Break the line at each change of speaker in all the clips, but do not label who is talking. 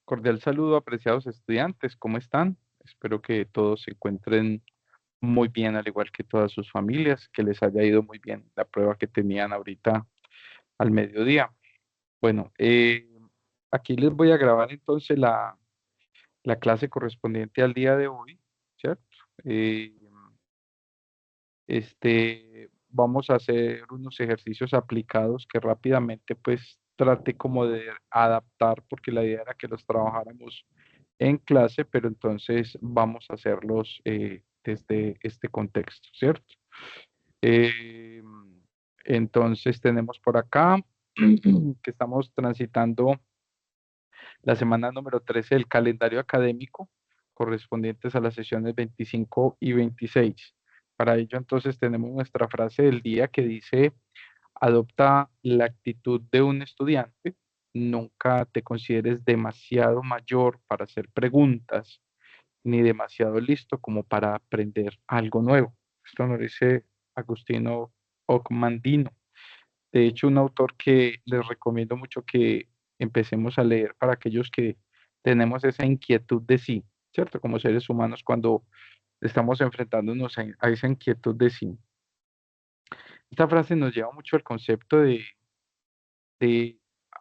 Cordial saludo, apreciados estudiantes, ¿cómo están? Espero que todos se encuentren muy bien, al igual que todas sus familias, que les haya ido muy bien la prueba que tenían ahorita al mediodía. Bueno, aquí les voy a grabar entonces la clase correspondiente al día de hoy, ¿cierto? Eh, Vamos a hacer unos ejercicios aplicados que rápidamente pues trate como de adaptar, porque la idea era que los trabajáramos en clase, pero entonces vamos a hacerlos desde este contexto, ¿cierto? Eh, entonces tenemos por acá que estamos transitando la semana número 13 del calendario académico, correspondientes a las sesiones 25 y 26. Para ello, entonces, tenemos nuestra frase del día que dice, adopta la actitud de un estudiante, nunca te consideres demasiado mayor para hacer preguntas, ni demasiado listo como para aprender algo nuevo. Esto nos dice Agustino Ocmandino. De hecho, un autor que les recomiendo mucho que empecemos a leer para aquellos que tenemos esa inquietud de sí, ¿cierto? Como seres humanos, cuando estamos enfrentándonos a esa inquietud de sí. Esta frase nos lleva mucho al concepto de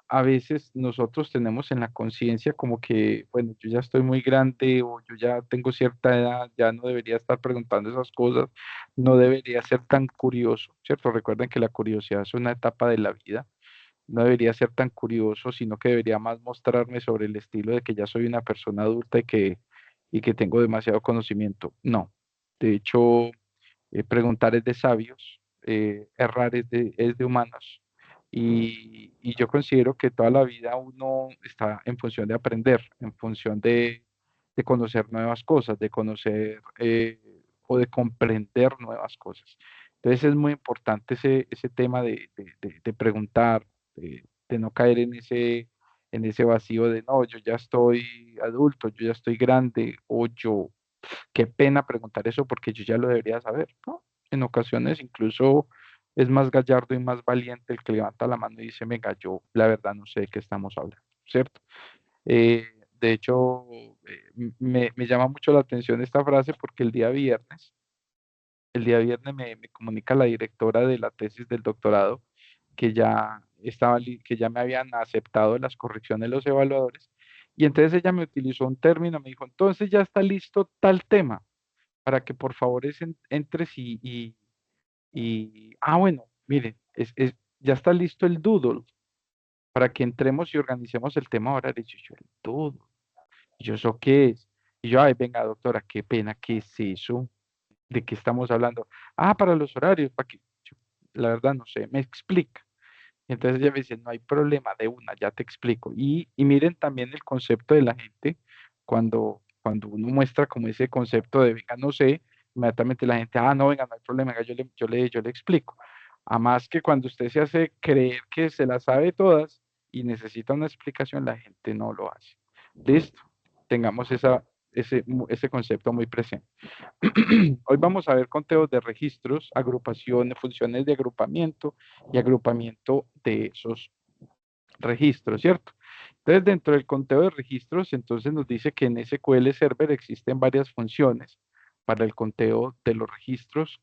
a veces nosotros tenemos en la conciencia como que, bueno, yo ya estoy muy grande o yo ya tengo cierta edad, ya no debería estar preguntando esas cosas, no debería ser tan curioso, ¿cierto? Recuerden que la curiosidad es una etapa de la vida, no debería ser tan curioso, sino que debería más mostrarme sobre el estilo de que ya soy una persona adulta y que tengo demasiado conocimiento. No, de hecho, preguntar es de sabios, errar es de humanos. Y yo considero que toda la vida uno está en función de aprender, en función de conocer nuevas cosas, de conocer o de comprender nuevas cosas. Entonces es muy importante ese tema de preguntar, de no caer en ese vacío de, no, yo ya estoy adulto, yo ya estoy grande, o yo, qué pena preguntar eso porque yo ya lo debería saber, ¿no? En ocasiones incluso es más gallardo y más valiente el que levanta la mano y dice, venga, yo la verdad no sé de qué estamos hablando, ¿cierto? De hecho, me llama mucho la atención esta frase porque el día viernes me comunica la directora de la tesis del doctorado que ya me habían aceptado las correcciones de los evaluadores. Y entonces ella me utilizó un término, me dijo, entonces ya está listo tal tema para que por favor entres bueno, miren, ya está listo el doodle para que entremos y organicemos el tema horario. Y yo, el doodle. Y yo, ¿eso qué es? Y yo, ay, venga, doctora, qué pena, ¿qué es eso? ¿De qué estamos hablando? Ah, para los horarios, para que, la verdad no sé, me explica. Y entonces ella me dice, no hay problema, de una, ya te explico. Y miren también el concepto de la gente, cuando uno muestra como ese concepto de, venga, no sé, inmediatamente la gente, no, venga, no hay problema, venga, yo le explico. A más que cuando usted se hace creer que se la sabe todas y necesita una explicación, la gente no lo hace. Listo, tengamos ese concepto muy presente. Hoy vamos a ver conteos de registros, agrupaciones, funciones de agrupamiento y agrupamiento de esos registros, ¿cierto? Entonces, dentro del conteo de registros, entonces nos dice que en SQL Server existen varias funciones para el conteo de los registros,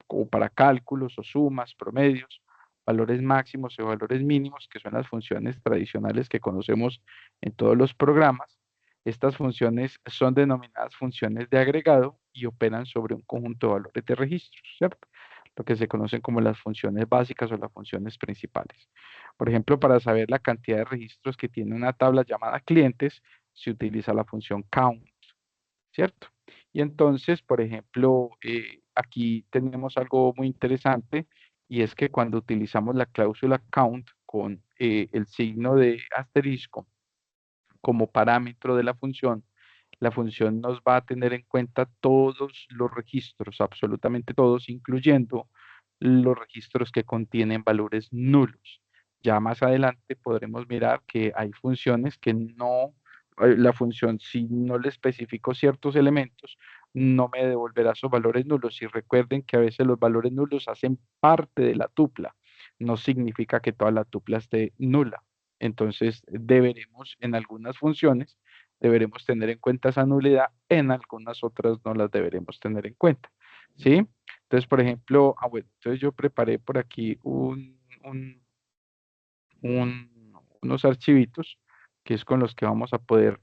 o para cálculos o sumas, promedios, valores máximos y valores mínimos, que son las funciones tradicionales que conocemos en todos los programas. Estas funciones son denominadas funciones de agregado y operan sobre un conjunto de valores de registros, ¿cierto? Lo que se conocen como las funciones básicas o las funciones principales. Por ejemplo, para saber la cantidad de registros que tiene una tabla llamada clientes, se utiliza la función count, ¿cierto? Y entonces, por ejemplo, aquí tenemos algo muy interesante y es que cuando utilizamos la cláusula count con el signo de asterisco como parámetro de la función nos va a tener en cuenta todos los registros, absolutamente todos, incluyendo los registros que contienen valores nulos. Ya más adelante podremos mirar que hay funciones que no, la función si no le especifico ciertos elementos, no me devolverá esos valores nulos. Y recuerden que a veces los valores nulos hacen parte de la tupla. No significa que toda la tupla esté nula. entonces deberemos en algunas funciones, deberemos tener en cuenta esa nulidad, en algunas otras no las deberemos tener en cuenta, ¿sí? Entonces, por ejemplo, bueno, entonces yo preparé por aquí unos archivitos que es con los que vamos a poder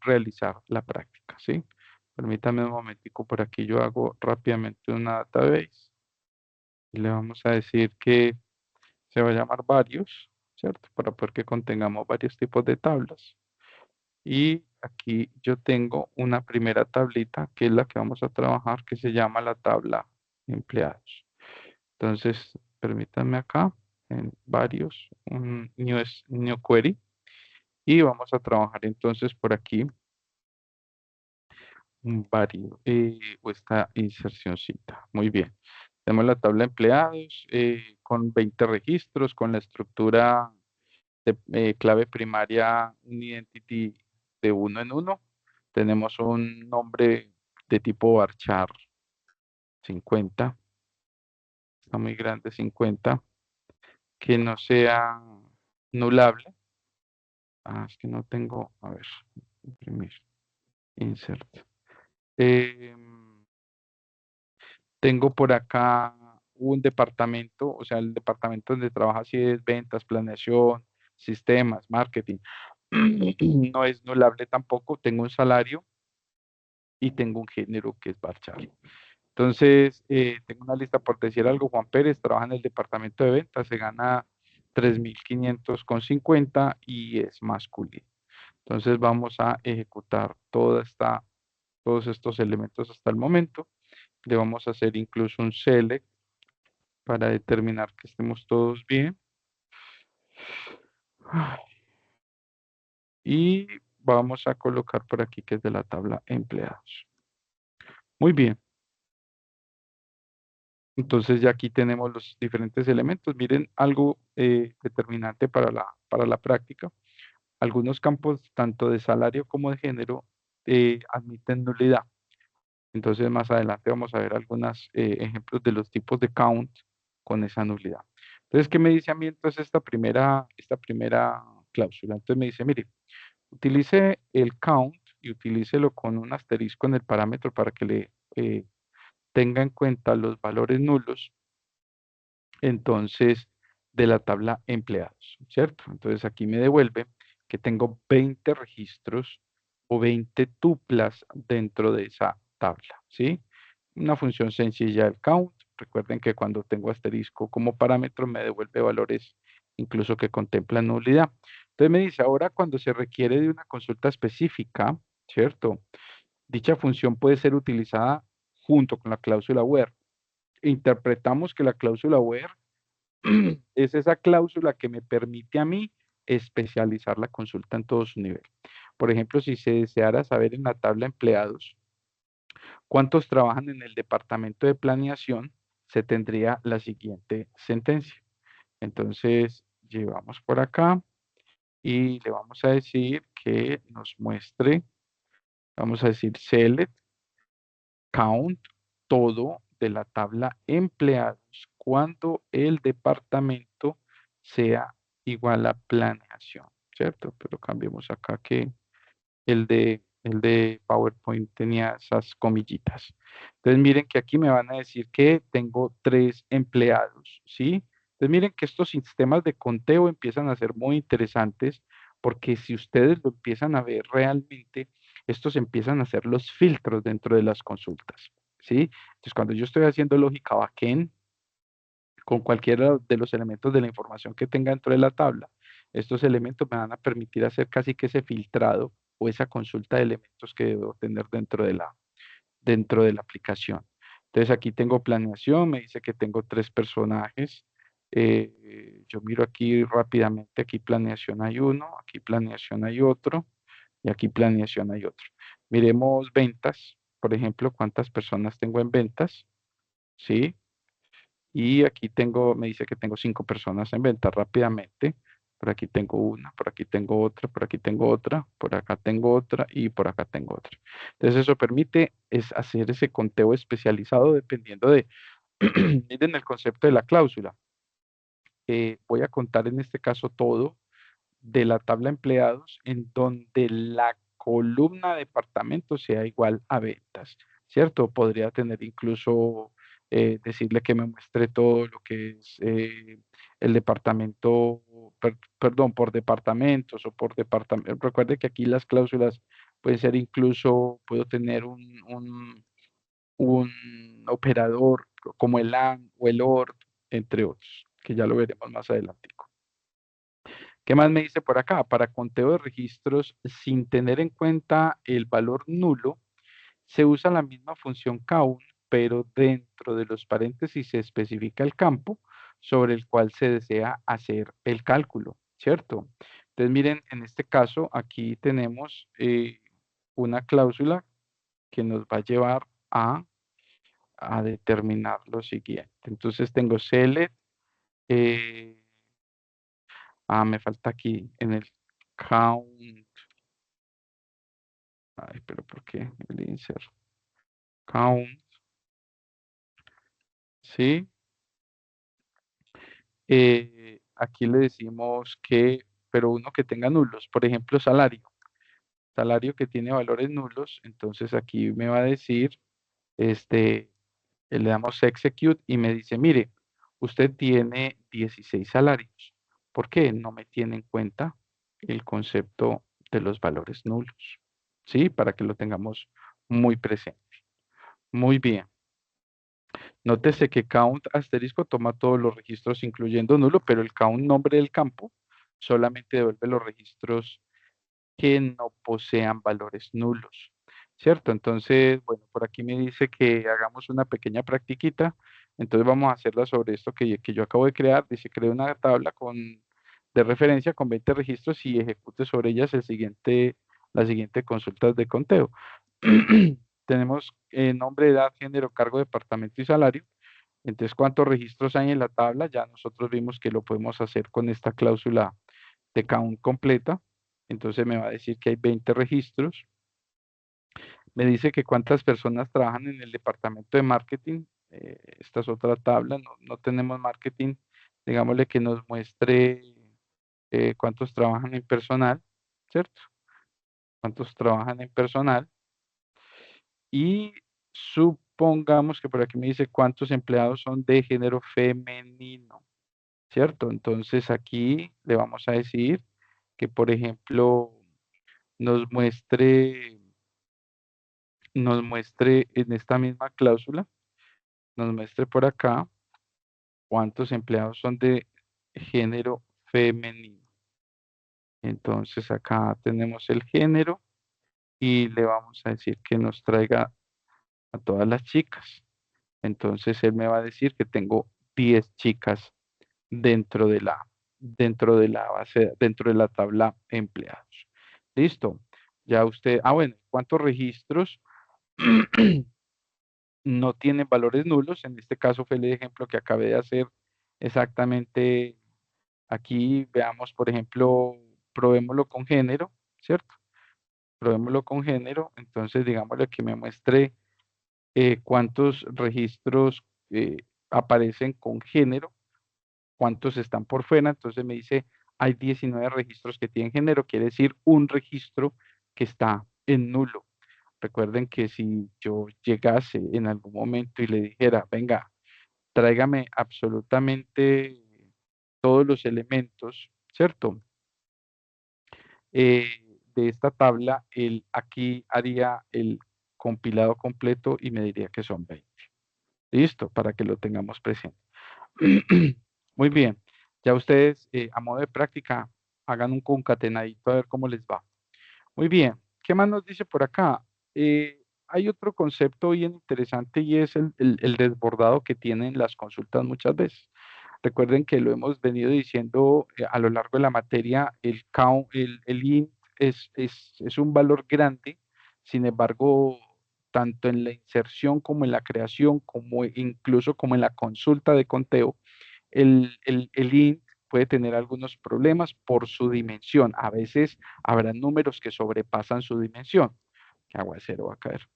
realizar la práctica, ¿sí? Permítame un momentico, por aquí yo hago rápidamente una database y le vamos a decir que se va a llamar varios, ¿cierto? Para poder que contengamos varios tipos de tablas. Y aquí yo tengo una primera tablita que es la que vamos a trabajar, que se llama la tabla empleados. Entonces, permítanme acá en varios, un new query. Y vamos a trabajar entonces por aquí un vario o esta insercióncita. Muy bien. Tenemos la tabla de empleados con 20 registros, con la estructura de clave primaria, un identity de uno en uno. Tenemos un nombre de tipo varchar 50, está muy grande 50, que no sea nulable. Es que no tengo, a ver, imprimir, insert. Em, Tengo por acá un departamento, o sea, el departamento donde trabaja si es ventas, planeación, sistemas, marketing. No es nulable tampoco. Tengo un salario y tengo un género que es varchar. Entonces, tengo una lista por decir algo. Juan Pérez trabaja en el departamento de ventas, se gana 3.500,50 y es masculino. Entonces, vamos a ejecutar todos estos elementos hasta el momento. Le vamos a hacer incluso un select para determinar que estemos todos bien. Y vamos a colocar por aquí que es de la tabla empleados. Muy bien. Entonces ya aquí tenemos los diferentes elementos. Miren algo determinante para la práctica. Algunos campos, tanto de salario como de género, admiten nulidad. Entonces más adelante vamos a ver algunos ejemplos de los tipos de count con esa nulidad. Entonces, ¿qué me dice a mí entonces esta primera cláusula? Entonces me dice, mire, utilice el count y utilícelo con un asterisco en el parámetro para que le tenga en cuenta los valores nulos, entonces, de la tabla empleados, ¿cierto? Entonces aquí me devuelve que tengo 20 registros o 20 tuplas dentro de esa tabla, ¿sí? Una función sencilla del count. Recuerden que cuando tengo asterisco como parámetro me devuelve valores incluso que contemplan nulidad. Entonces me dice, ahora cuando se requiere de una consulta específica, ¿cierto? Dicha función puede ser utilizada junto con la cláusula where. Interpretamos que la cláusula where es esa cláusula que me permite a mí especializar la consulta en todo su nivel. Por ejemplo, si se deseara saber en la tabla empleados cuántos trabajan en el departamento de planeación, se tendría la siguiente sentencia. Entonces, llevamos por acá y le vamos a decir que nos muestre, vamos a decir select count todo de la tabla empleados cuando el departamento sea igual a planeación, ¿cierto? Pero cambiemos acá que el de PowerPoint tenía esas comillitas. Entonces miren que aquí me van a decir que tengo 3 empleados, ¿sí? Entonces miren que estos sistemas de conteo empiezan a ser muy interesantes porque si ustedes lo empiezan a ver realmente, estos empiezan a ser los filtros dentro de las consultas, ¿sí? Entonces cuando yo estoy haciendo lógica backend, con cualquiera de los elementos de la información que tenga dentro de la tabla. Estos elementos me van a permitir hacer casi que ese filtrado o esa consulta de elementos que debo tener dentro de la aplicación. Entonces aquí tengo planeación, me dice que tengo 3 personajes. Yo miro aquí rápidamente, aquí planeación hay uno, aquí planeación hay otro y aquí planeación hay otro. Miremos ventas, por ejemplo, cuántas personas tengo en ventas, ¿sí? Y aquí tengo, me dice que tengo 5 personas en venta rápidamente. Por aquí tengo una, por aquí tengo otra, por aquí tengo otra, por acá tengo otra y por acá tengo otra. Entonces eso permite es hacer ese conteo especializado dependiendo de, miren el concepto de la cláusula. Voy a contar en este caso todo. de la tabla empleados en donde la columna departamento sea igual a ventas, ¿cierto? Podría tener incluso, decirle que me muestre todo lo que es el departamento, perdón, por departamentos o por departamento. Recuerde que aquí las cláusulas pueden ser incluso, puedo tener un operador como el AND o el OR, entre otros, que ya lo veremos más adelante. ¿Qué más me dice por acá? Para conteo de registros sin tener en cuenta el valor nulo, se usa la misma función count, pero dentro de los paréntesis se especifica el campo sobre el cual se desea hacer el cálculo, ¿cierto? Entonces, miren, en este caso, aquí tenemos una cláusula que nos va a llevar a determinar lo siguiente. Entonces, tengo select, eh, me falta aquí en el count. Ay, pero ¿por qué? El insert count, ¿sí? Aquí le decimos que, pero uno que tenga nulos, por ejemplo, salario que tiene valores nulos, entonces aquí me va a decir, este, le damos execute y me dice, mire, usted tiene 16 salarios. ¿Por qué no me tiene en cuenta el concepto de los valores nulos? ¿Sí? Para que lo tengamos muy presente. Muy bien. Nótese que count asterisco toma todos los registros incluyendo nulo, pero el count nombre del campo solamente devuelve los registros que no posean valores nulos, ¿cierto? Entonces, bueno, por aquí me dice que hagamos una pequeña practiquita, entonces vamos a hacerla sobre esto que yo acabo de crear. Dice, crea una tabla de referencia con 20 registros y ejecute sobre ellas la siguiente consultas de conteo. Tenemos nombre, edad, género, cargo, departamento y salario. Entonces, ¿cuántos registros hay en la tabla? Ya nosotros vimos que lo podemos hacer con esta cláusula de count completa. Entonces me va a decir que hay 20 registros. Me dice que cuántas personas trabajan en el departamento de marketing. Esta es otra tabla, no tenemos marketing. Digámosle que nos muestre cuántos trabajan en personal, ¿cierto? Cuántos trabajan en personal. Y supongamos que por aquí me dice cuántos empleados son de género femenino, ¿cierto? Entonces aquí le vamos a decir que, por ejemplo, nos muestre, nos muestre en esta misma cláusula, nos muestre por acá cuántos empleados son de género femenino. Entonces acá tenemos el género y le vamos a decir que nos traiga a todas las chicas. Entonces él me va a decir que tengo 10 chicas dentro dentro de la base, dentro de la tabla empleados. Listo. Ya usted, bueno, ¿cuántos registros no tienen valores nulos? En este caso fue el ejemplo que acabé de hacer exactamente aquí. Veamos, por ejemplo, probémoslo con género, ¿cierto? Probémoslo con género. Entonces, digámosle que me muestre cuántos registros aparecen con género, cuántos están por fuera. Entonces me dice, hay 19 registros que tienen género, quiere decir un registro que está en nulo. Recuerden que si yo llegase en algún momento y le dijera, venga, tráigame absolutamente todos los elementos, ¿cierto? De esta tabla, él aquí haría el compilado completo y me diría que son 20. Listo, para que lo tengamos presente. Muy bien, ya ustedes a modo de práctica hagan un concatenadito a ver cómo les va. Muy bien, ¿qué más nos dice por acá? Hay otro concepto bien interesante y es el desbordado que tienen las consultas muchas veces. Recuerden que lo hemos venido diciendo a lo largo de la materia, el count, el int es un valor grande. Sin embargo, tanto en la inserción como en la creación, como incluso como en la consulta de conteo, el int puede tener algunos problemas por su dimensión. A veces habrá números que sobrepasan su dimensión. ¿Qué aguacero va a caer?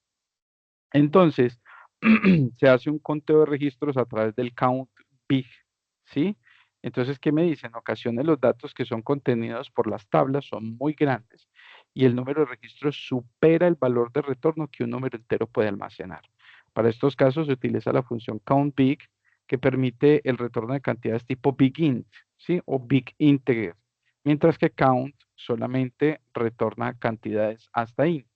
Entonces, se hace un conteo de registros a través del count big, ¿sí? Entonces, ¿qué me dice? En ocasiones los datos que son contenidos por las tablas son muy grandes y el número de registros supera el valor de retorno que un número entero puede almacenar. Para estos casos se utiliza la función countBig que permite el retorno de cantidades tipo BigInt, ¿sí? O Big Integer, mientras que count solamente retorna cantidades hasta int.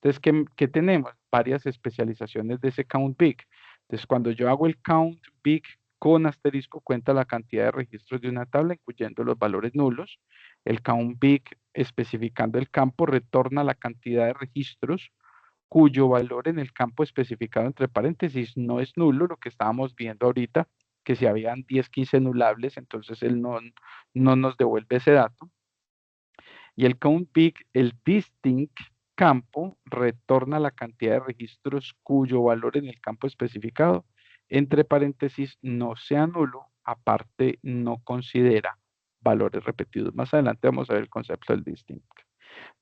Entonces, ¿qué tenemos? Varias especializaciones de ese count big. Entonces, cuando yo hago el count big con asterisco, cuenta la cantidad de registros de una tabla, incluyendo los valores nulos. El count big, especificando el campo, retorna la cantidad de registros cuyo valor en el campo especificado entre paréntesis no es nulo, lo que estábamos viendo ahorita, que si habían 10, 15 nulables, entonces él no nos devuelve ese dato. Y el countBig, el distinct campo, retorna la cantidad de registros cuyo valor en el campo especificado, entre paréntesis, no sea nulo, aparte no considera valores repetidos. Más adelante vamos a ver el concepto del distinct.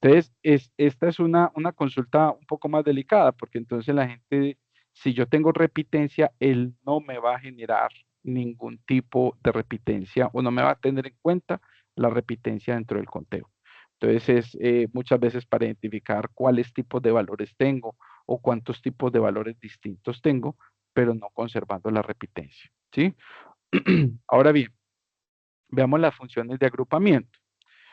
Entonces, esta es una consulta un poco más delicada, porque entonces la gente, si yo tengo repitencia, él no me va a generar ningún tipo de repitencia o no me va a tener en cuenta la repitencia dentro del conteo. Entonces, es muchas veces para identificar cuáles tipos de valores tengo o cuántos tipos de valores distintos tengo, pero no conservando la repitencia, ¿sí? Ahora bien, veamos las funciones de agrupamiento.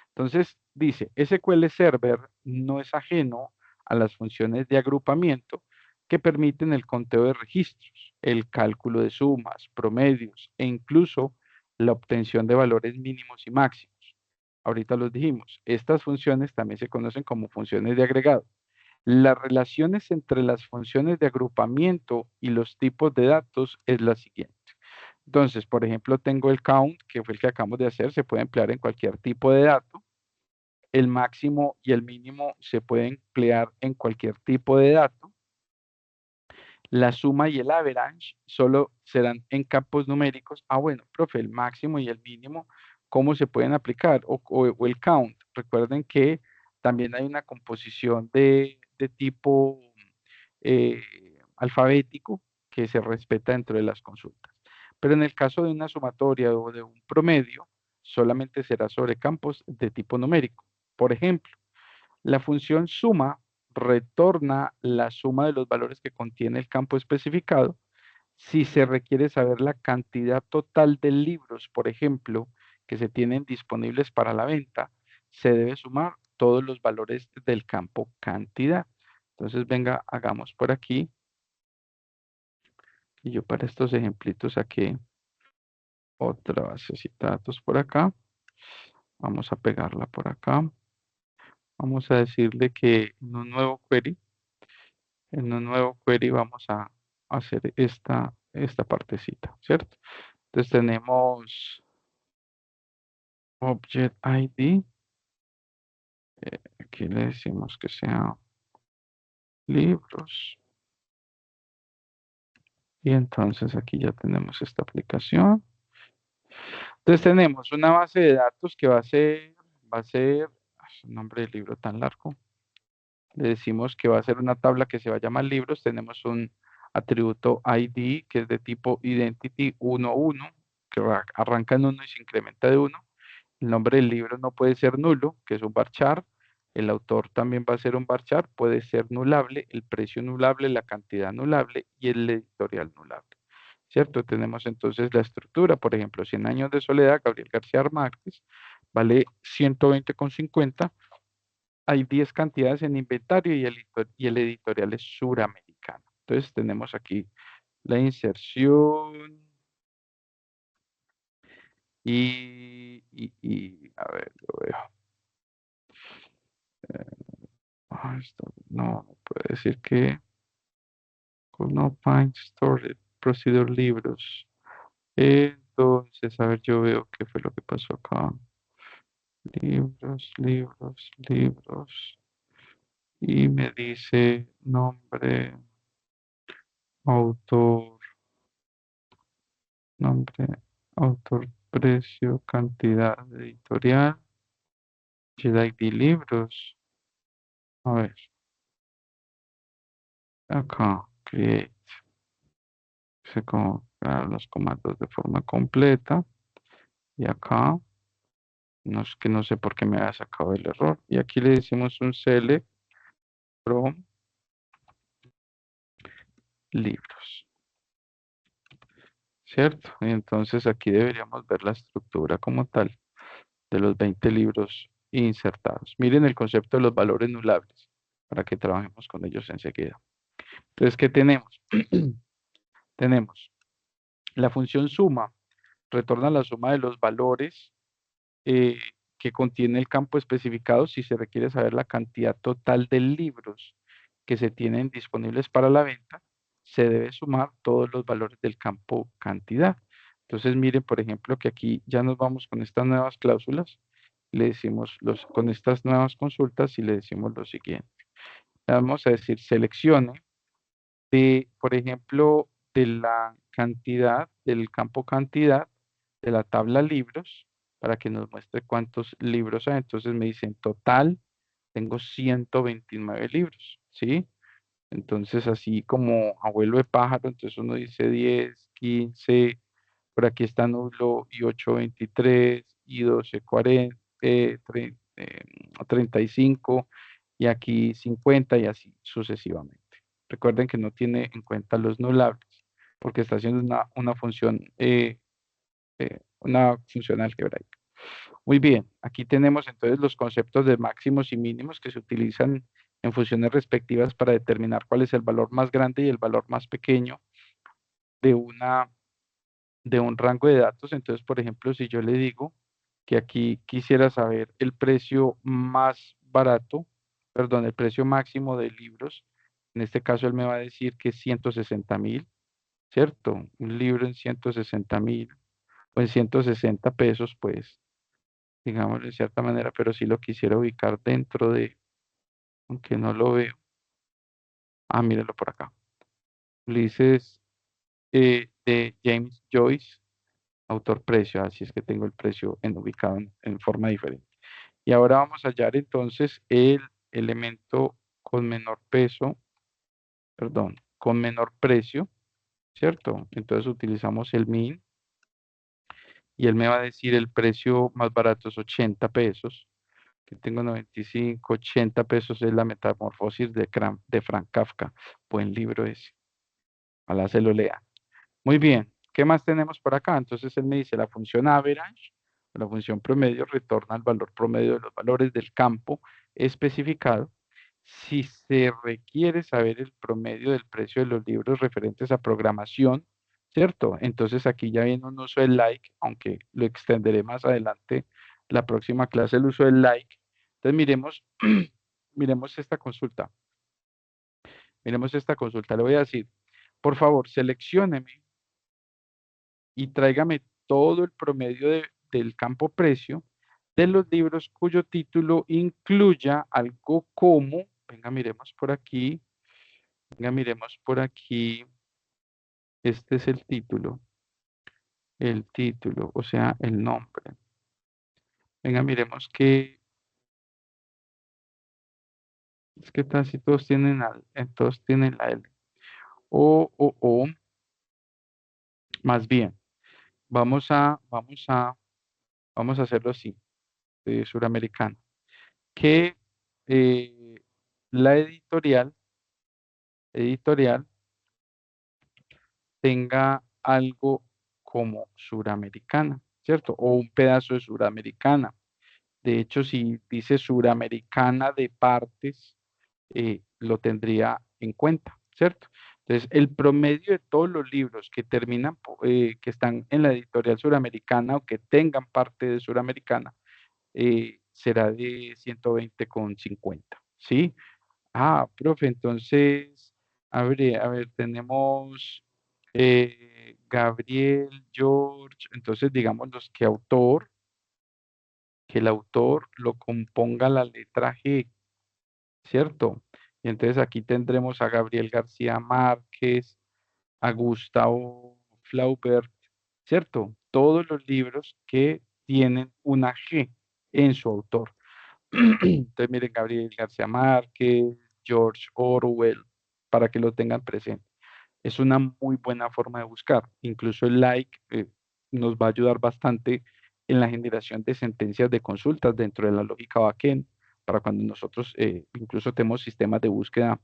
Entonces, dice, SQL Server no es ajeno a las funciones de agrupamiento que permiten el conteo de registros, el cálculo de sumas, promedios e incluso la obtención de valores mínimos y máximos. Ahorita los dijimos, estas funciones también se conocen como funciones de agregado. Las relaciones entre las funciones de agrupamiento y los tipos de datos es la siguiente. Entonces, por ejemplo, tengo el count, que fue el que acabamos de hacer, se puede emplear en cualquier tipo de dato. El máximo y el mínimo se pueden emplear en cualquier tipo de dato. La suma y el average solo serán en campos numéricos. Ah, bueno, profe, el máximo y el mínimo, ¿cómo se pueden aplicar? O el count. Recuerden que también hay una composición de tipo eh, alfabético que se respeta dentro de las consultas. Pero en el caso de una sumatoria o de un promedio, solamente será sobre campos de tipo numérico. Por ejemplo, la función suma retorna la suma de los valores que contiene el campo especificado. Si se requiere saber la cantidad total de libros, por ejemplo, que se tienen disponibles para la venta, se debe sumar todos los valores del campo cantidad. Entonces, venga, hagamos por aquí. Y yo para estos ejemplitos saqué otra basecita de datos por acá. Vamos a pegarla por acá. Vamos a decirle que en un nuevo query vamos a hacer esta partecita, ¿cierto? Entonces tenemos Object ID. Aquí le decimos que sea libros. Y entonces aquí ya tenemos esta aplicación. Entonces tenemos una base de datos que va a ser, un nombre del libro tan largo. Le decimos que va a ser una tabla que se va a llamar libros. Tenemos un atributo ID que es de tipo identity 11, que arranca en 1 y se incrementa de 1. El nombre del libro no puede ser nulo, que es un varchar. El autor también va a ser un varchar, puede ser nulable, el precio nulable, la cantidad nulable y el editorial nulable. ¿Cierto? Tenemos entonces la estructura, por ejemplo, 100 años de soledad, Gabriel García Márquez, vale 120,50. Hay 10 cantidades en inventario y el editorial es suramericano. Entonces tenemos aquí la inserción a ver, lo veo. Esto no puede decir que con no find stored procedure libros. Entonces, a ver, yo veo qué fue lo que pasó acá. Libros, libros, libros. Y me dice nombre, autor, nombre, autor, precio, cantidad, editorial, GID libros. A ver, acá, create. Se colocan los comandos de forma completa. Y acá, no es que no sé por qué me ha sacado el error. Y aquí le decimos un select from libros, ¿cierto? Y entonces aquí deberíamos ver la estructura como tal de los 20 libros insertados. Miren el concepto de los valores nulables para que trabajemos con ellos enseguida. Entonces, ¿qué tenemos? Tenemos la función suma, retorna la suma de los valores eh, que contiene el campo especificado si se requiere saber la cantidad total de libros que se tienen disponibles para la venta, se debe sumar todos los valores del campo cantidad. Entonces, miren, por ejemplo, que aquí ya nos vamos con estas nuevas cláusulas, le decimos con estas nuevas consultas y le decimos lo siguiente. Vamos a decir, seleccione de, por ejemplo, de la cantidad, del campo cantidad de la tabla libros, para que nos muestre cuántos libros hay. Entonces me dice, en total tengo 129 libros, ¿sí? Entonces así como abuelo de pájaro, entonces uno dice 10, 15, por aquí está nulo y 8, 23 y 12, 40, 35 y aquí 50 y así sucesivamente. Recuerden que no tiene en cuenta los nulables porque está haciendo una función algebraica. Muy bien, aquí tenemos entonces los conceptos de máximos y mínimos que se utilizan en funciones respectivas para determinar cuál es el valor más grande y el valor más pequeño de de un rango de datos. Entonces, por ejemplo, si yo le digo que aquí quisiera saber el precio más barato, perdón, el precio máximo de libros, en este caso él me va a decir que es 160.000, ¿cierto? Un libro en 160.000 o en 160 pesos, pues, digámoslo de cierta manera, pero si lo quisiera ubicar dentro de, aunque no lo veo, míralo por acá. Ulises de James Joyce, autor precio, así es que tengo el precio ubicado en forma diferente. Y ahora vamos a hallar entonces el elemento con menor peso, perdón, con menor precio, ¿cierto? Entonces utilizamos el min y él me va a decir el precio más barato es 80 pesos, que tengo 95, 80 pesos es la Metamorfosis de Frank Kafka. Buen libro ese, ojalá se lo lea. Muy bien, ¿qué más tenemos por acá? Entonces él me dice la función average, la función promedio retorna el valor promedio de los valores del campo especificado. Si se requiere saber el promedio del precio de los libros referentes a programación, ¿cierto? Entonces aquí ya viene un uso del like, aunque lo extenderé más adelante la próxima clase, el uso del like. Entonces miremos, miremos esta consulta. Miremos esta consulta. Le voy a decir, por favor, seleccióneme y tráigame todo el promedio del campo precio de los libros cuyo título incluya algo como, venga, miremos por aquí, venga, miremos por aquí, este es el título, o sea, el nombre. Venga, miremos que, es que casi todos tienen, todos tienen la L. O, más bien, vamos a hacerlo así, de suramericano. Que eh, la editorial tenga algo como suramericana, ¿cierto? O un pedazo de suramericana. De hecho, si dice suramericana de partes, lo tendría en cuenta, ¿cierto? Entonces, el promedio de todos los libros que terminan, que están en la editorial suramericana o que tengan parte de suramericana, será de 120,50, ¿sí? Profe, entonces, a ver, tenemos Gabriel, George, entonces digamos que el autor lo componga la letra G, ¿cierto? Y entonces aquí tendremos a Gabriel García Márquez, a Gustavo Flaubert, ¿cierto? Todos los libros que tienen una G en su autor. Entonces, miren, Gabriel García Márquez, George Orwell, para que lo tengan presente. Es una muy buena forma de buscar. Incluso el like nos va a ayudar bastante en la generación de sentencias de consultas dentro de la lógica backend, para cuando nosotros incluso tenemos sistemas de búsqueda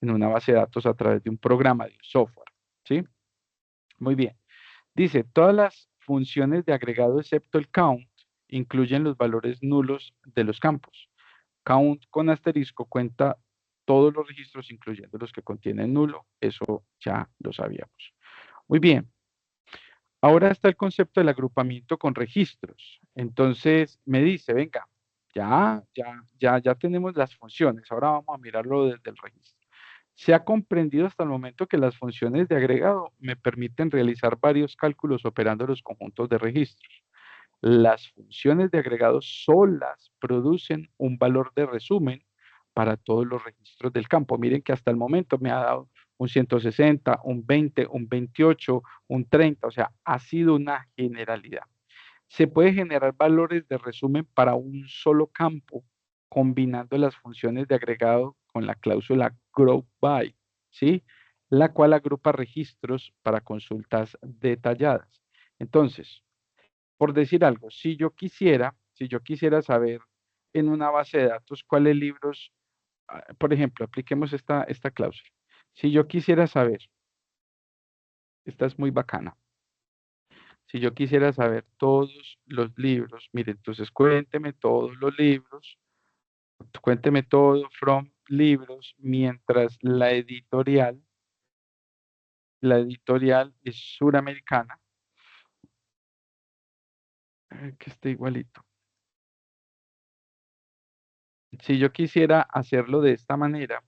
en una base de datos a través de un programa de software, ¿sí? Muy bien. Dice, todas las funciones de agregado excepto el count incluyen los valores nulos de los campos. Count con asterisco cuenta todos los registros, incluyendo los que contienen nulo. Eso ya lo sabíamos. Muy bien. Ahora está el concepto del agrupamiento con registros. Entonces me dice, venga, ya tenemos las funciones. Ahora vamos a mirarlo desde el registro. Se ha comprendido hasta el momento que las funciones de agregado me permiten realizar varios cálculos operando los conjuntos de registros. Las funciones de agregado solas producen un valor de resumen para todos los registros del campo. Miren que hasta el momento me ha dado un 160, un 20, un 28, un 30, o sea, ha sido una generalidad. Se puede generar valores de resumen para un solo campo combinando las funciones de agregado con la cláusula group by, ¿sí? La cual agrupa registros para consultas detalladas. Entonces, por decir algo, si yo quisiera saber en una base de datos cuáles libros, por ejemplo, apliquemos esta cláusula. Si yo quisiera saber, esta es muy bacana, si yo quisiera saber todos los libros, mire, entonces cuénteme todos los libros, cuénteme todo from libros, mientras la editorial es suramericana, que esté igualito. Si yo quisiera hacerlo de esta manera,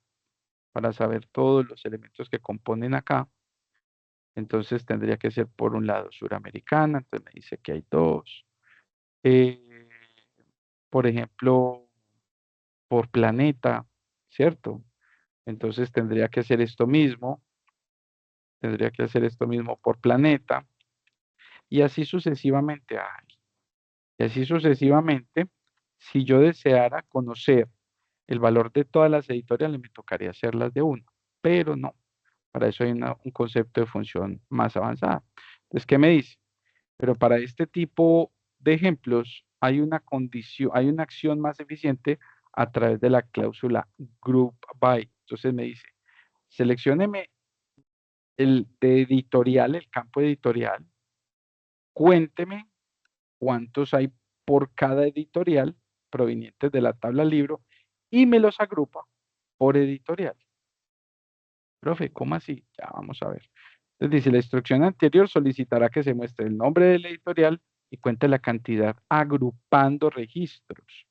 para saber todos los elementos que componen acá, entonces tendría que ser por un lado suramericana, entonces me dice que hay dos. Eh, por ejemplo, por planeta, ¿cierto? Entonces tendría que hacer esto mismo por planeta, y así sucesivamente. Y así sucesivamente, si yo deseara conocer el valor de todas las editoriales, me tocaría hacerlas de uno, pero no. Para eso hay un concepto de función más avanzada. Entonces, ¿qué me dice? Pero para este tipo de ejemplos hay una condición, hay una acción más eficiente a través de la cláusula group by. Entonces me dice, seleccióneme el de editorial, el campo editorial, cuénteme cuántos hay por cada editorial provenientes de la tabla libro y me los agrupa por editorial. Profe, ¿cómo así? Ya vamos a ver. Entonces dice, la instrucción anterior solicitará que se muestre el nombre del editorial y cuente la cantidad agrupando registros.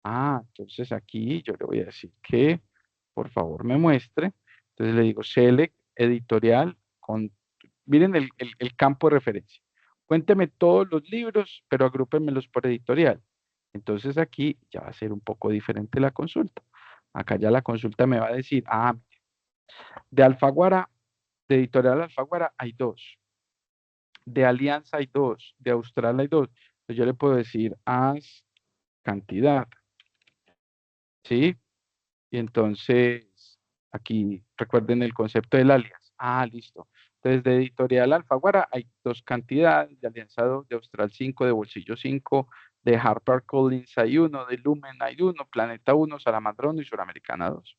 Entonces aquí yo le voy a decir que por favor me muestre. Entonces le digo select editorial con, miren el campo de referencia. Cuénteme todos los libros, pero agrúpenmelos por editorial. Entonces aquí ya va a ser un poco diferente la consulta. Acá ya la consulta me va a decir, de Alfaguara, de Editorial Alfaguara hay dos, de Alianza hay dos, de Austral hay dos. Entonces yo le puedo decir haz cantidad, ¿sí? Y entonces aquí recuerden el concepto del alias. Listo. Entonces de Editorial Alfaguara hay dos cantidades, de Alianza 2, de Austral 5, de Bolsillo 5, de HarperCollins hay uno, de Lumen hay uno, Planeta 1, Salamandra 1 y Suramericana 2.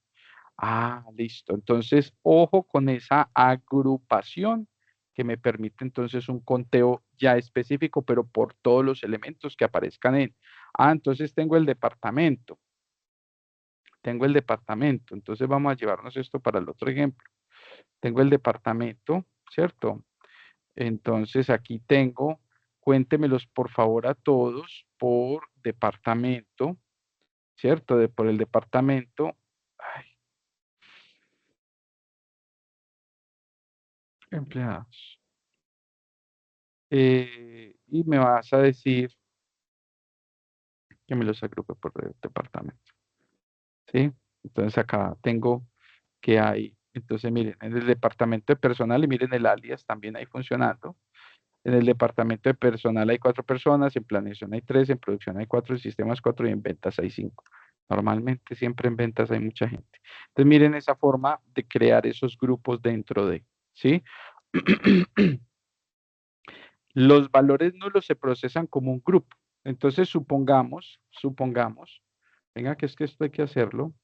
Listo. Entonces, ojo con esa agrupación que me permite entonces un conteo ya específico, pero por todos los elementos que aparezcan en. Entonces tengo el departamento. Tengo el departamento. Entonces vamos a llevarnos esto para el otro ejemplo. Tengo el departamento, ¿cierto? Entonces aquí tengo, cuéntemelos por favor a todos por departamento, ¿cierto? Por el departamento. Ay, empleados. Y me vas a decir que me los agrupe por departamento, ¿sí? Entonces acá tengo que hay, entonces miren, en el departamento de personal y miren el alias también ahí funcionando. En el departamento de personal hay 4 personas, en planeación hay 3, en producción hay 4, en sistemas 4 y en ventas hay 5. Normalmente siempre en ventas hay mucha gente. Entonces miren esa forma de crear esos grupos dentro de, ¿sí? Los valores nulos se procesan como un grupo. Entonces, supongamos, venga, que es que esto hay que hacerlo.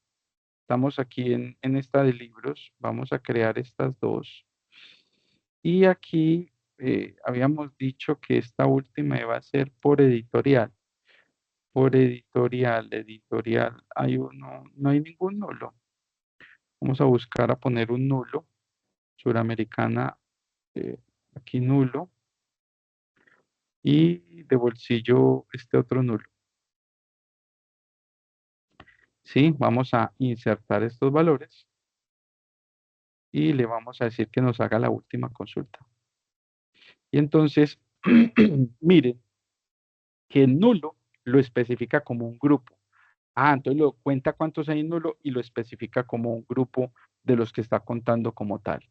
Estamos aquí en esta de libros, vamos a crear estas dos. Y aquí habíamos dicho que esta última iba a ser por editorial. Por editorial, hay uno, no hay ningún nulo. Vamos a buscar a poner un nulo. Suramericana, eh, aquí nulo. Y de bolsillo este otro nulo. Sí, vamos a insertar estos valores y le vamos a decir que nos haga la última consulta. Y entonces, miren que el nulo lo especifica como un grupo. Ah, entonces lo cuenta cuántos hay en nulo y lo especifica como un grupo de los que está contando como tal.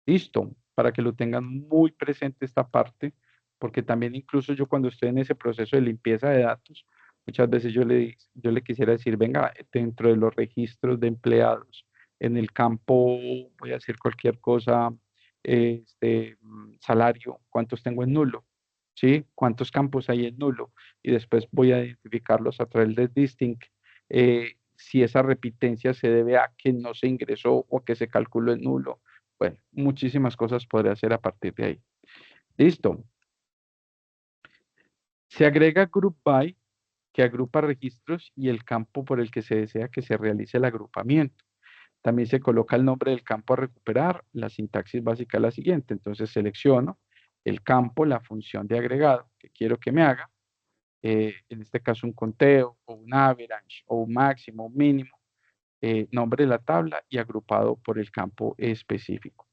Listo, para que lo tengan muy presente esta parte, porque también incluso yo cuando estoy en ese proceso de limpieza de datos, muchas veces yo le quisiera decir, venga, dentro de los registros de empleados, en el campo, voy a decir cualquier cosa, salario, ¿cuántos tengo en nulo? ¿Sí? ¿Cuántos campos hay en nulo? Y después voy a identificarlos a través de distinct, si esa repitencia se debe a que no se ingresó o que se calculó en nulo. Bueno, muchísimas cosas podría hacer a partir de ahí. Listo. Se agrega group by, que agrupa registros y el campo por el que se desea que se realice el agrupamiento. También se coloca el nombre del campo a recuperar. La sintaxis básica es la siguiente. Entonces selecciono el campo, la función de agregado que quiero que me haga. En este caso un conteo o un average o un máximo, un mínimo. Nombre de la tabla y agrupado por el campo específico.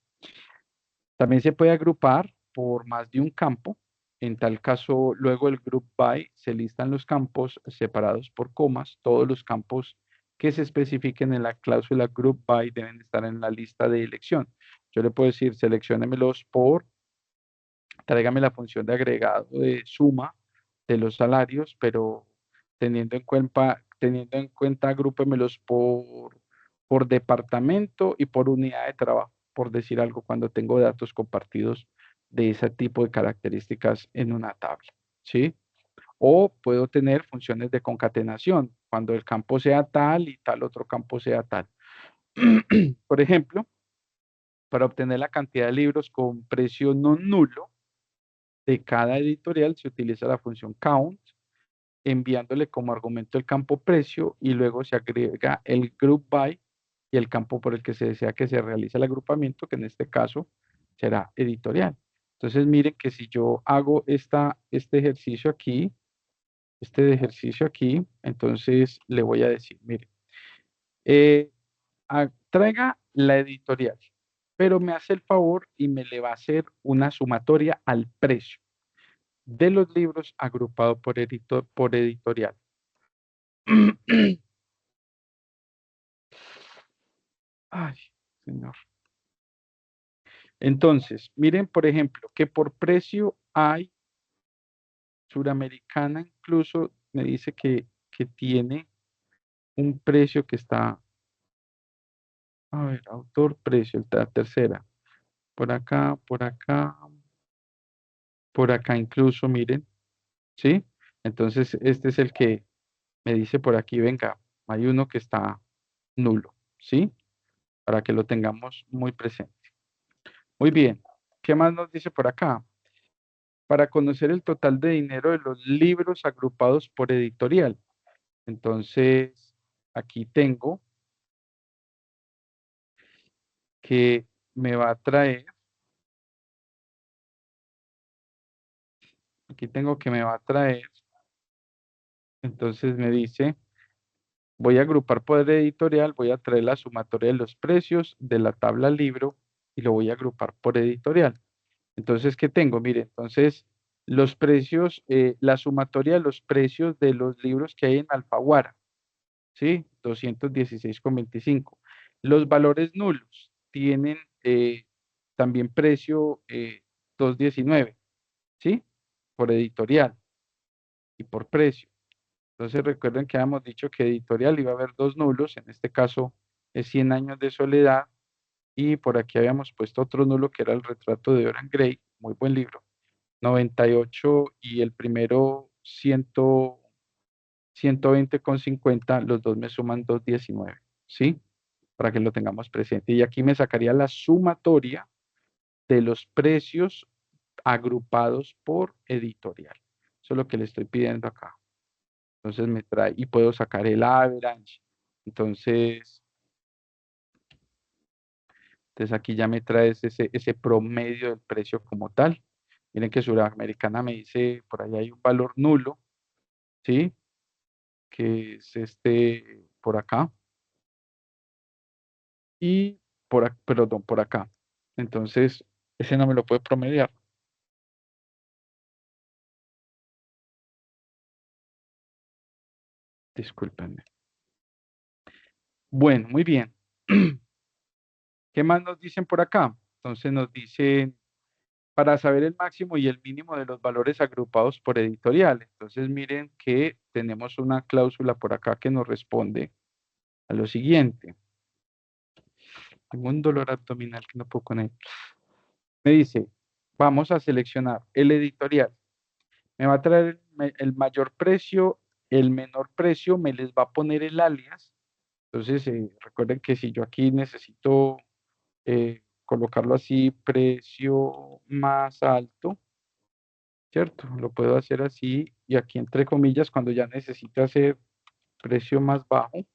También se puede agrupar por más de un campo. En tal caso, luego el group by se listan los campos separados por comas. Todos los campos que se especifiquen en la cláusula group by deben estar en la lista de elección. Yo le puedo decir, selecciónemelos por, tráigame la función de agregado de suma de los salarios, pero teniendo en cuenta, agrúpemelos por departamento y por unidad de trabajo, por decir algo, cuando tengo datos compartidos de ese tipo de características en una tabla, ¿sí? O puedo tener funciones de concatenación, cuando el campo sea tal y tal otro campo sea tal. Por ejemplo, para obtener la cantidad de libros con precio no nulo de cada editorial se utiliza la función count, enviándole como argumento el campo precio y luego se agrega el group by y el campo por el que se desea que se realice el agrupamiento, que en este caso será editorial. Entonces miren que si yo hago este ejercicio aquí, entonces le voy a decir, miren, eh, traiga la editorial, pero me hace el favor y me le va a hacer una sumatoria al precio de los libros agrupado por editorial. Ay, señor. Entonces, miren, por ejemplo, que por precio hay, Suramericana incluso me dice que tiene un precio que está, a ver, autor, precio, la tercera, por acá incluso, miren, ¿sí? Entonces, este es el que me dice por aquí, venga, hay uno que está nulo, ¿sí? Para que lo tengamos muy presente. Muy bien. ¿Qué más nos dice por acá? Para conocer el total de dinero de los libros agrupados por editorial. Entonces, aquí tengo que me va a traer, aquí tengo que me va a traer, entonces me dice, voy a agrupar por editorial, voy a traer la sumatoria de los precios de la tabla libro y lo voy a agrupar por editorial. Entonces, ¿qué tengo? Mire, entonces, los precios, la sumatoria de los precios de los libros que hay en Alfaguara. ¿Sí? 216,25. Los valores nulos tienen también precio 219, ¿sí? Por editorial y por precio. Entonces recuerden que habíamos dicho que editorial iba a haber dos nulos, en este caso es 100 años de soledad, y por aquí habíamos puesto otro nulo que era el retrato de Dorian Gray, muy buen libro. 98 y el primero 120,50, los dos me suman 219, ¿sí? Para que lo tengamos presente. Y aquí me sacaría la sumatoria de los precios agrupados por editorial. Eso es lo que le estoy pidiendo acá. Entonces me trae, y puedo sacar el average. Entonces, entonces aquí ya me trae ese promedio del precio como tal. Miren que Suramericana me dice, por ahí hay un valor nulo, ¿sí? Que es este por acá y perdón, por acá. Entonces, ese no me lo puede promediar. Discúlpenme. Bueno, muy bien. ¿Qué más nos dicen por acá? Entonces nos dicen para saber el máximo y el mínimo de los valores agrupados por editorial. Entonces miren que tenemos una cláusula por acá que nos responde a lo siguiente. Tengo un dolor abdominal que no puedo con él. Me dice, vamos a seleccionar el editorial. Me va a traer el mayor precio, el menor precio, me les va a poner el alias. Entonces, recuerden que si yo aquí necesito colocarlo así, precio más alto, ¿cierto? Lo puedo hacer así y aquí entre comillas, cuando ya necesite hacer precio más bajo,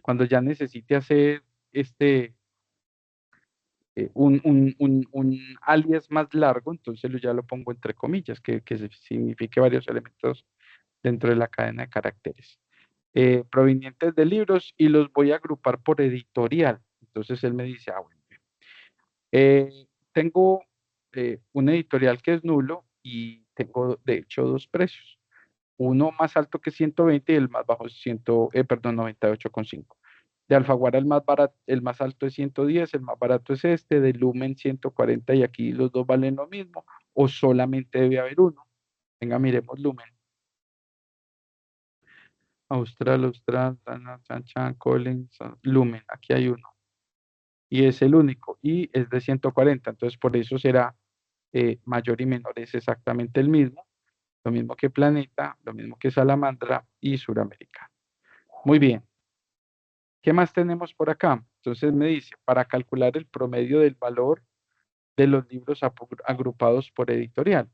cuando ya necesite hacer este, un alias más largo, entonces ya lo pongo entre comillas, que signifique varios elementos dentro de la cadena de caracteres. Provenientes de libros y los voy a agrupar por editorial. Entonces él me dice, bueno, tengo un editorial que es nulo y tengo de hecho dos precios. Uno más alto que 120 y el más bajo es 100, perdón, 98,5. De Alfaguara el más barato, el más alto es 110, el más barato es este, de Lumen 140 y aquí los dos valen lo mismo, o solamente debe haber uno. Venga, miremos Lumen. Austral, Chan, Chan, Collins, Lumen, aquí hay uno. Y es el único, y es de 140, entonces por eso será mayor y menor, es exactamente el mismo, lo mismo que Planeta, lo mismo que Salamandra y Suramericana. Muy bien, ¿qué más tenemos por acá? Entonces me dice, para calcular el promedio del valor de los libros agrupados por editorial,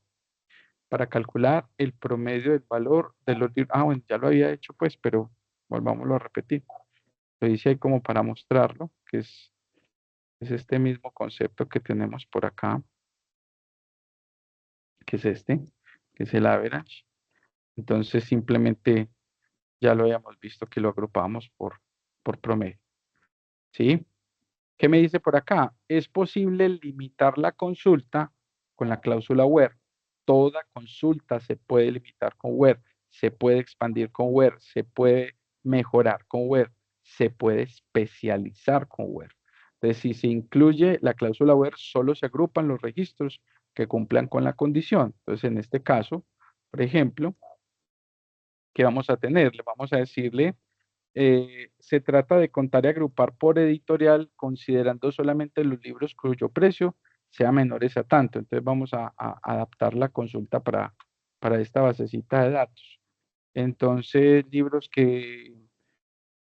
para calcular el promedio del valor de los libros, bueno, ya lo había hecho pues, pero volvámoslo a repetir. Lo hice ahí como para mostrarlo, es este mismo concepto que tenemos por acá, que es este, que es el average. Entonces simplemente ya lo habíamos visto que lo agrupamos por promedio. ¿Sí? ¿Qué me dice por acá? Es posible limitar la consulta con la cláusula where. Toda consulta se puede limitar con where, se puede expandir con where, se puede mejorar con where, se puede especializar con where. Entonces, si se incluye la cláusula where, solo se agrupan los registros que cumplan con la condición. Entonces, en este caso, por ejemplo, ¿qué vamos a tener? Le vamos a decirle se trata de contar y agrupar por editorial, considerando solamente los libros cuyo precio sea menores a tanto. Entonces vamos a adaptar la consulta para esta basecita de datos. Entonces, libros que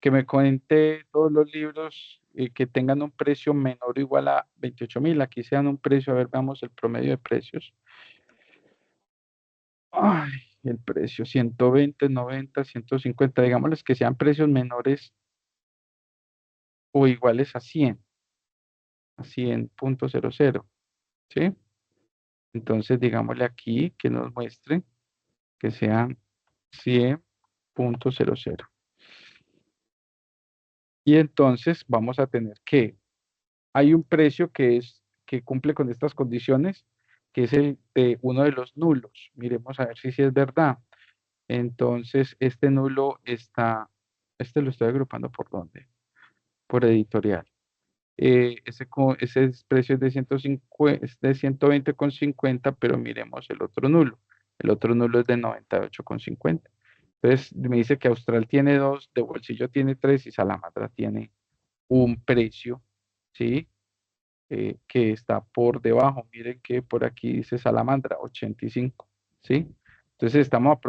me cuente todos los libros que tengan un precio menor o igual a 28.000. Aquí sean un precio, a ver, veamos el promedio de precios. Ay, el precio 120, 90, 150, digámosles que sean precios menores o iguales a 100,00, ¿sí? Entonces, digámosle aquí que nos muestre que sean 100,00. Y entonces vamos a tener que hay un precio que cumple con estas condiciones, que es el de uno de los nulos. Miremos a ver si sí es verdad. Entonces, este nulo está, este lo estoy agrupando por dónde, por editorial. Ese precio es de 150, es de 120,50, pero miremos el otro nulo. El otro nulo es de 98,50. Entonces me dice que Austral tiene dos, de bolsillo tiene tres y Salamandra tiene un precio, ¿sí? que está por debajo. Miren que por aquí dice salamandra, 85, ¿sí? Entonces estamos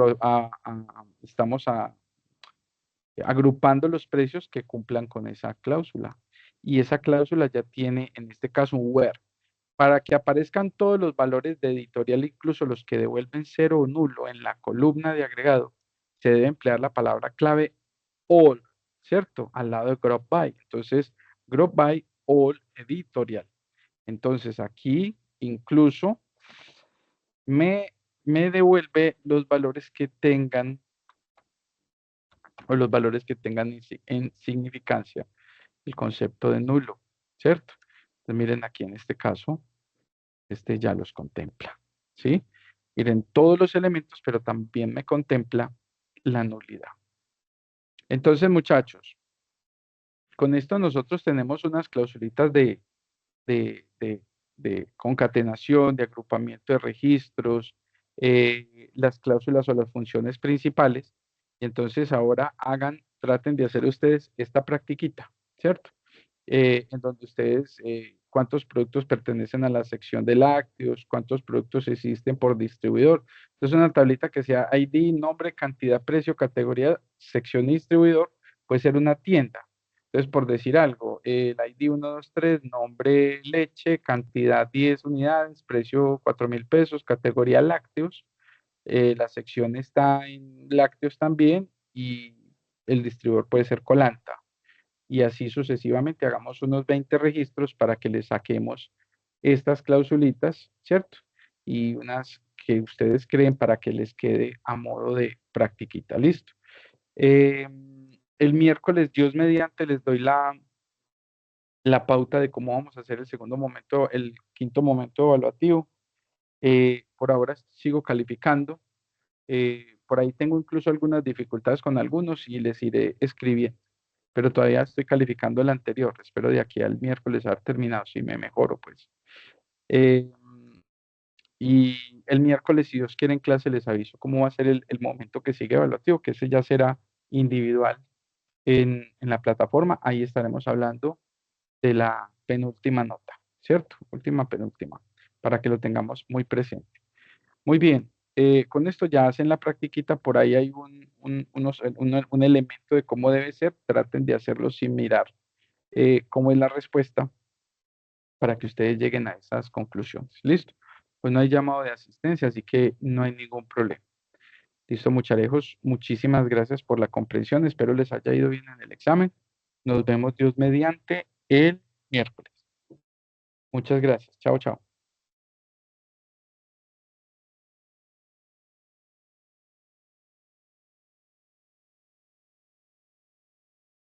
agrupando los precios que cumplan con esa cláusula. Y esa cláusula ya tiene, en este caso, un where. Para que aparezcan todos los valores de editorial, incluso los que devuelven cero o nulo en la columna de agregado, se debe emplear la palabra clave all, ¿cierto? Al lado de group by. Entonces, group by all editorial. Entonces, aquí incluso me, me devuelve los valores que tengan o los valores que tengan en significancia el concepto de nulo, ¿cierto? Entonces, miren aquí en este caso, este ya los contempla, ¿sí? Miren todos los elementos, pero también me contempla la nulidad. Entonces, muchachos, con esto nosotros tenemos unas clausulitas de, de- de concatenación, de agrupamiento de registros, las cláusulas o las funciones principales. Y entonces ahora traten de hacer ustedes esta practiquita, ¿cierto? En donde ustedes, cuántos productos pertenecen a la sección de lácteos, cuántos productos existen por distribuidor. Entonces, una tablita que sea ID, nombre, cantidad, precio, categoría, sección y distribuidor, puede ser una tienda. Entonces, por decir algo, el ID 123, nombre leche, cantidad 10 unidades, precio 4.000 pesos, categoría lácteos. La sección está en lácteos también y el distribuidor puede ser Colanta y así sucesivamente hagamos unos 20 registros para que le saquemos estas clausulitas, ¿cierto? Y unas que ustedes creen para que les quede a modo de practiquita, listo. Eh, el miércoles, Dios mediante, les doy la pauta de cómo vamos a hacer el segundo momento, el quinto momento evaluativo. Por ahora sigo calificando. Por ahí tengo incluso algunas dificultades con algunos y les iré escribiendo, pero todavía estoy calificando el anterior. Espero de aquí al miércoles haber terminado. Si me mejoro, pues. Eh, y el miércoles, si Dios quiere, en clase les aviso cómo va a ser el momento que sigue evaluativo, que ese ya será individual en la plataforma. Ahí estaremos hablando de la penúltima nota, ¿cierto? Última, penúltima, para que lo tengamos muy presente. Muy bien. Con esto ya hacen la practiquita, por ahí hay un elemento de cómo debe ser, traten de hacerlo sin mirar cómo es la respuesta para que ustedes lleguen a esas conclusiones. Listo. Pues no hay llamado de asistencia, así que no hay ningún problema. Listo, mucharejos. Muchísimas gracias por la comprensión. Espero les haya ido bien en el examen. Nos vemos Dios mediante el miércoles. Muchas gracias. Chao, chao.